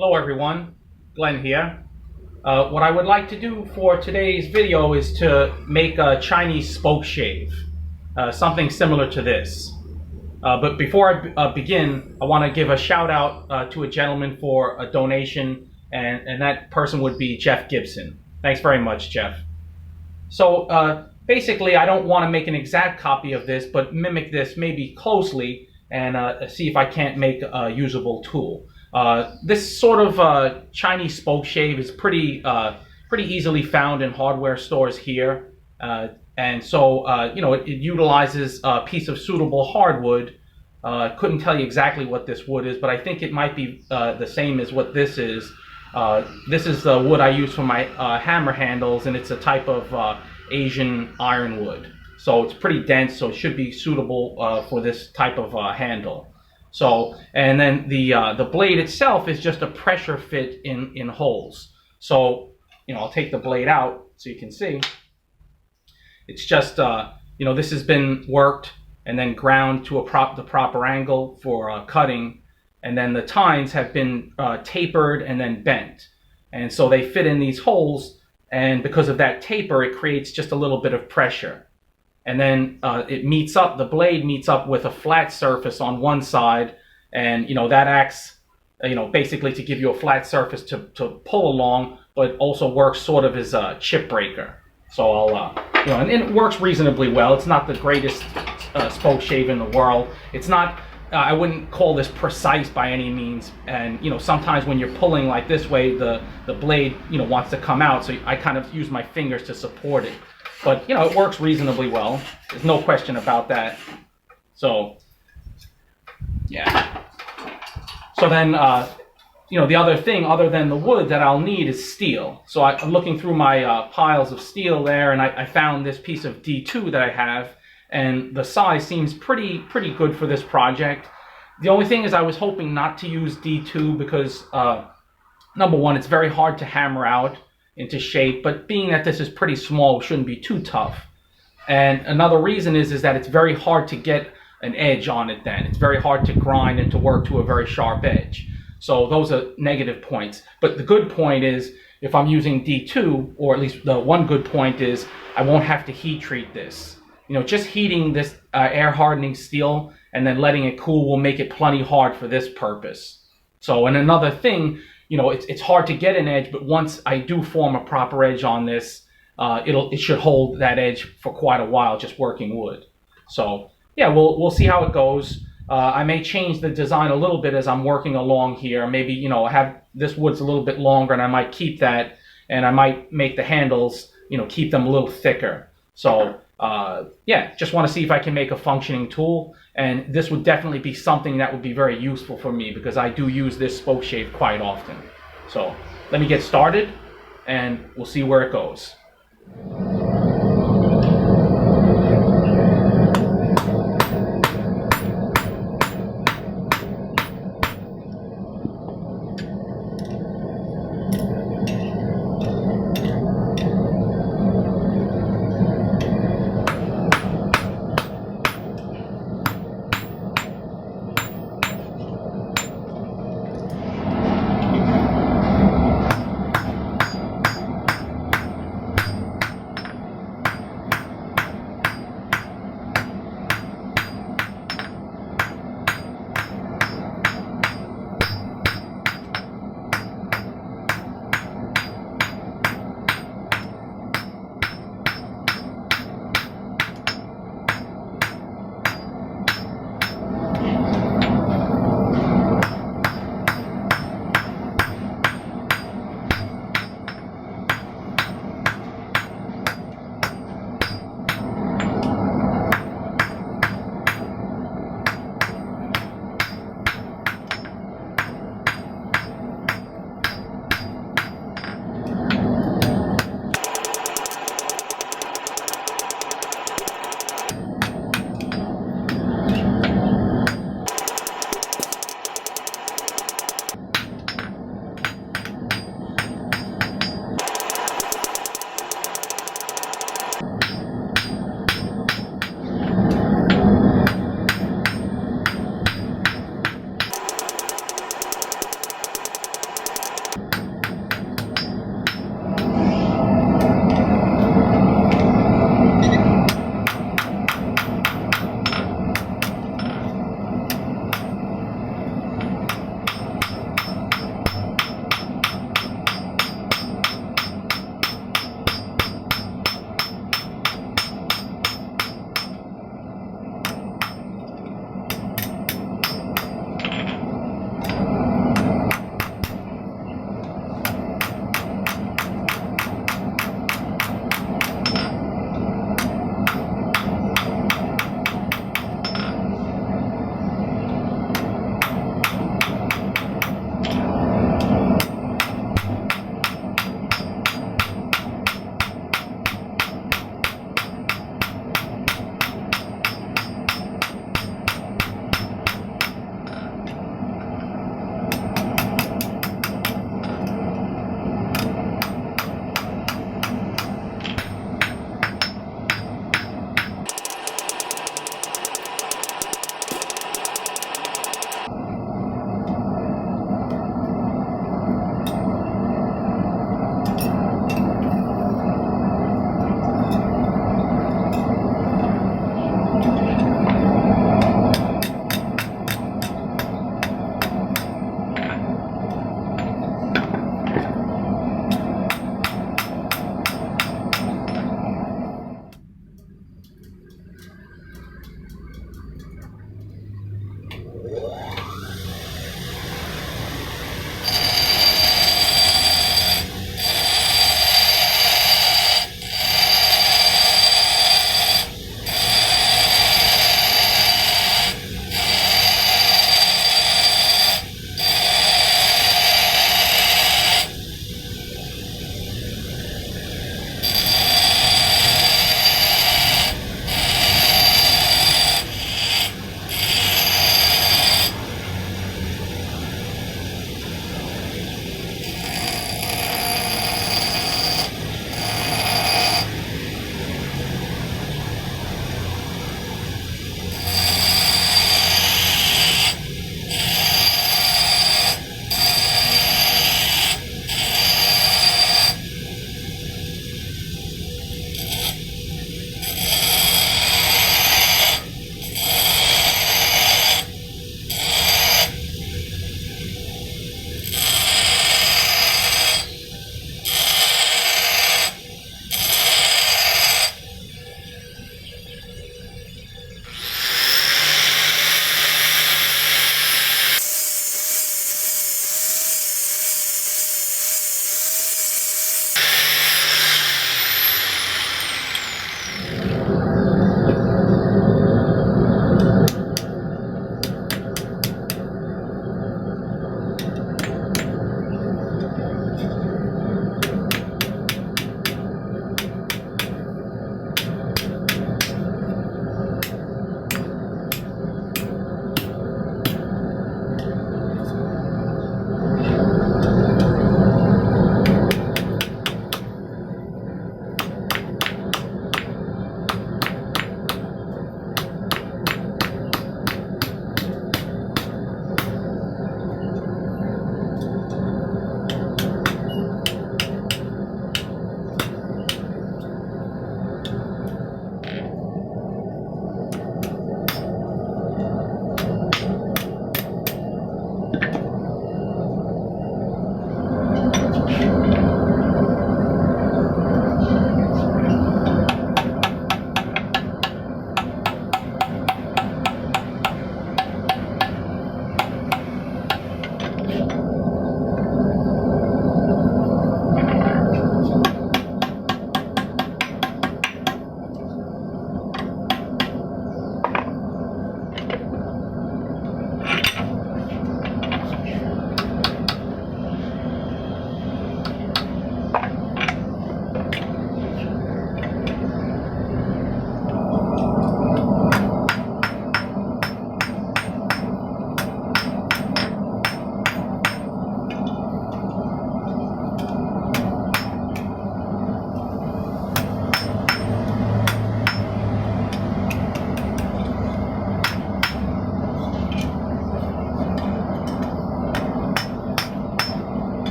Hello everyone, Glenn here. What I would like to do for today's video is to make a Chinese spoke shave, something similar to this. But before I begin, I want to give a shout out to a gentleman for a donation, and that person would be Jeff Gibson. Thanks very much, Jeff. So basically, I don't want to make an exact copy of this, but mimic this maybe closely and see if I can't make a usable tool. This sort of Chinese spoke shave is pretty easily found in hardware stores here, and so it utilizes a piece of suitable hardwood. Couldn't tell you exactly what this wood is, but I think it might be the same as what this is. This is the wood I use for my hammer handles, and it's a type of Asian ironwood. So it's pretty dense, so it should be suitable for this type of handle. So, and then the blade itself is just a pressure fit in holes. So, I'll take the blade out so you can see. It's just, this has been worked and then ground to the proper angle for cutting. And then the tines have been tapered and then bent. And so they fit in these holes, and because of that taper, it creates just a little bit of pressure. And then the blade meets up with a flat surface on one side, and that acts, basically to give you a flat surface to pull along, but also works sort of as a chip breaker. So and it works reasonably well. It's not the greatest spoke shave in the world. It's not, I wouldn't call this precise by any means. And sometimes when you're pulling like this way, the blade wants to come out, so I kind of use my fingers to support it. But it works reasonably well. There's no question about that. So yeah. So then the other thing other than the wood that I'll need is steel. So I'm looking through my piles of steel there, and I found this piece of D2 that I have, and the size seems pretty good for this project. The only thing is I was hoping not to use D2 because number one, it's very hard to hammer out into shape, but being that this is pretty small, it shouldn't be too tough. And another reason is that it's very hard to get an edge on it then. It's very hard to grind and to work to a very sharp edge. So those are negative points. But the good point is, if I'm using D2, or at least the one good point is, I won't have to heat treat this. Just heating this air hardening steel and then letting it cool will make it plenty hard for this purpose. So, and another thing, it's hard to get an edge, but once I do form a proper edge on this, it should hold that edge for quite a while just working wood. So yeah, we'll see how it goes. I may change the design a little bit as I'm working along here. Maybe have this wood's a little bit longer, and I might keep that, and I might make the handles keep them a little thicker. So yeah, just want to see if I can make a functioning tool, and this would definitely be something that would be very useful for me because I do use this spoke shave quite often. So let me get started, and we'll see where it goes.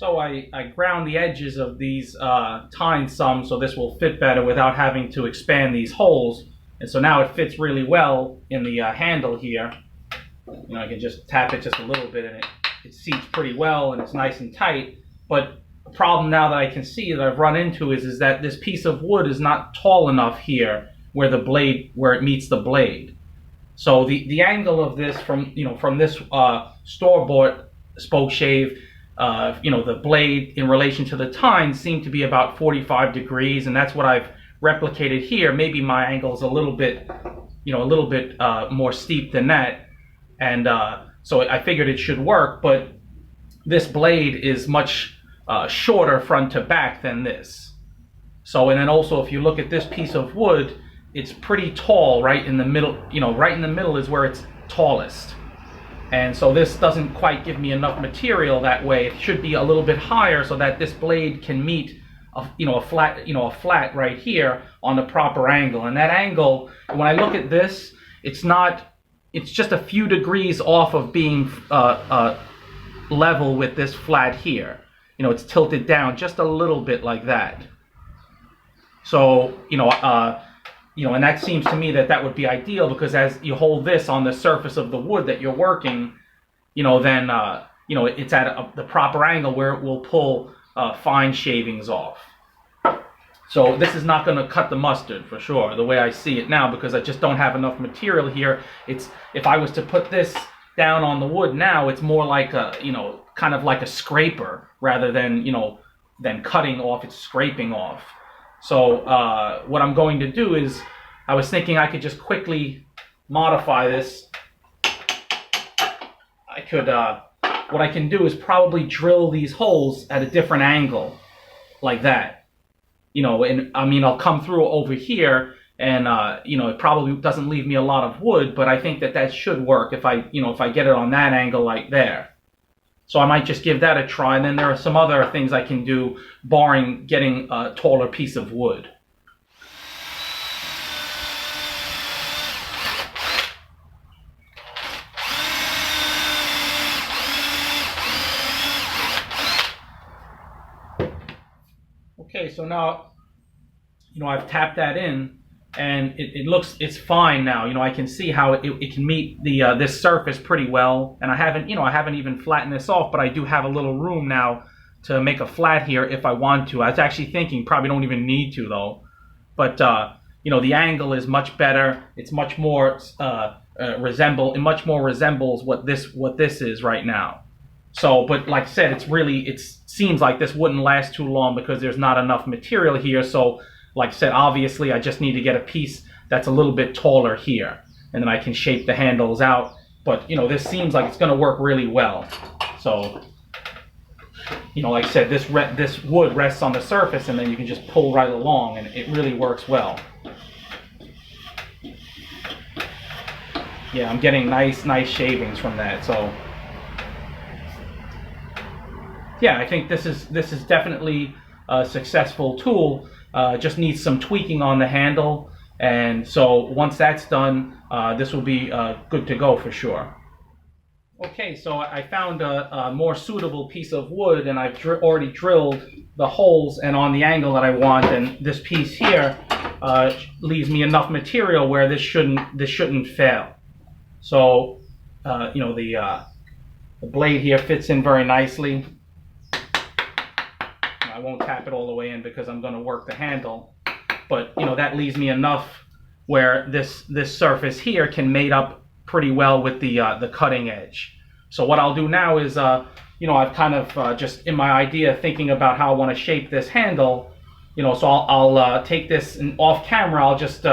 So I ground the edges of these tines some so this will fit better without having to expand these holes. And so now it fits really well in the handle here. You know, I can just tap it just a little bit and it seats pretty well and it's nice and tight. But the problem now that I can see that I've run into is that this piece of wood is not tall enough here where it meets the blade. So the angle of this from this store-bought spoke shave, the blade in relation to the tines seemed to be about 45 degrees, and that's what I've replicated here. Maybe my angle is a little bit more steep than that, and so I figured it should work. But this blade is much shorter front to back than this. So, and then also if you look at this piece of wood, it's pretty tall right in the middle. Right in the middle is where it's tallest. And so this doesn't quite give me enough material that way. It should be a little bit higher so that this blade can meet a flat right here on the proper angle. And that angle, when I look at this, it's just a few degrees off of being level with this flat here. It's tilted down just a little bit like that. So, and that seems to me that would be ideal, because as you hold this on the surface of the wood that you're working, then it's at the proper angle where it will pull fine shavings off. So this is not going to cut the mustard for sure, the way I see it now, because I just don't have enough material here. If I was to put this down on the wood now, it's more like kind of like a scraper rather than cutting off. It's scraping off. So what I'm going to do is, I was thinking I could just quickly modify this. What I can do is probably drill these holes at a different angle, like that. And I mean, I'll come through over here, and it probably doesn't leave me a lot of wood, but I think that should work if I get it on that angle like there. So I might just give that a try, and then there are some other things I can do, barring getting a taller piece of wood. Okay, so now, I've tapped that in, and it's fine now. I can see how it can meet this surface pretty well, and I haven't even flattened this off, but I do have a little room now to make a flat here if I want to. I was actually thinking probably don't even need to though, but the angle is much better. It's much more resembles what this is right now. So, but like I said, it seems like this wouldn't last too long because there's not enough material here. So, like I said, obviously I just need to get a piece that's a little bit taller here, and then I can shape the handles out. But this seems like it's going to work really well. So, like I said, this wood rests on the surface, and then you can just pull right along, and it really works well. Yeah, I'm getting nice shavings from that. So, yeah, I think this is definitely a successful tool. Just needs some tweaking on the handle, and so once that's done, this will be good to go for sure. Okay, so I found a more suitable piece of wood, and I've already drilled the holes and on the angle that I want, and this piece here leaves me enough material where this shouldn't fail. So the blade here fits in very nicely. I won't tap it all the way in because I'm going to work the handle, but that leaves me enough where this surface here can mate up pretty well with the cutting edge. So what I'll do now is I've kind of just in my idea thinking about how I want to shape this handle, so I'll take this, and off camera I'll just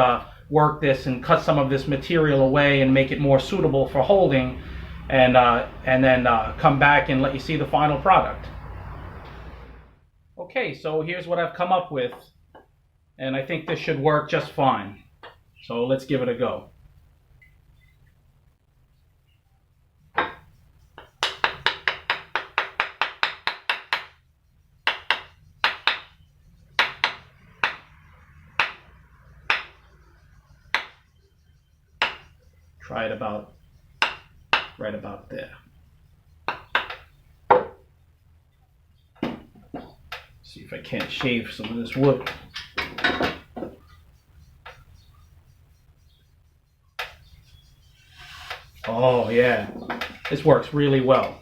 work this and cut some of this material away and make it more suitable for holding, and then come back and let you see the final product. Okay, so here's what I've come up with, and I think this should work just fine. So let's give it a go. Try it right about there. See if I can't shave some of this wood. Oh yeah, this works really well.